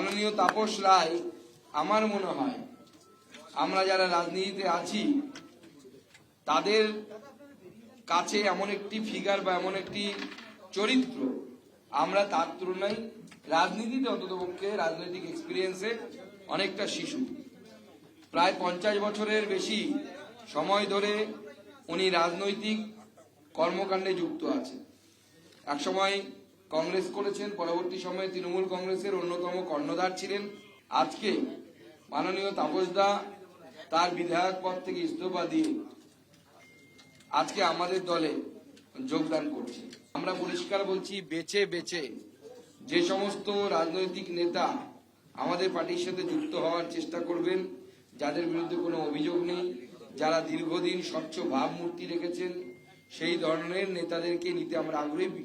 মাননীয় তাপস রায়, আমার মনে হয় আমরা যারা রাজনীতিতে আছি তাদের কাছে এমন একটি ফিগার বা এমন একটি চরিত্র, আমরা তার তুলনায় রাজনীতিতে অন্ততপক্ষে রাজনৈতিক এক্সপিরিয়েন্সে অনেকটা শিশু। প্রায় 50 বছরের বেশি সময় ধরে উনি রাজনৈতিক কর্মকাণ্ডে যুক্ত আছেন। একসময় কংগ্রেস করেছেন, পরবর্তী সময়ে তৃণমূল কংগ্রেসের অন্যতম কর্ণধার ছিলেন। আজকে মাননীয় তাপসদা তার বিধায়ক পদ থেকে ইস্তফা দিয়ে আজকে আমাদের দলে যোগদান করছে। আমরা পরিষ্কার বলছি, বেছে বেছে যে সমস্ত রাজনৈতিক নেতা আমাদের পার্টির সাথে যুক্ত হওয়ার চেষ্টা করবেন, যাদের বিরুদ্ধে কোনো অভিযোগ নেই, যারা দীর্ঘদিন স্বচ্ছ ভাবমূর্তি রেখেছেন, সেই ধরনের নেতাদেরকে নিতে আমরা আগ্রহী।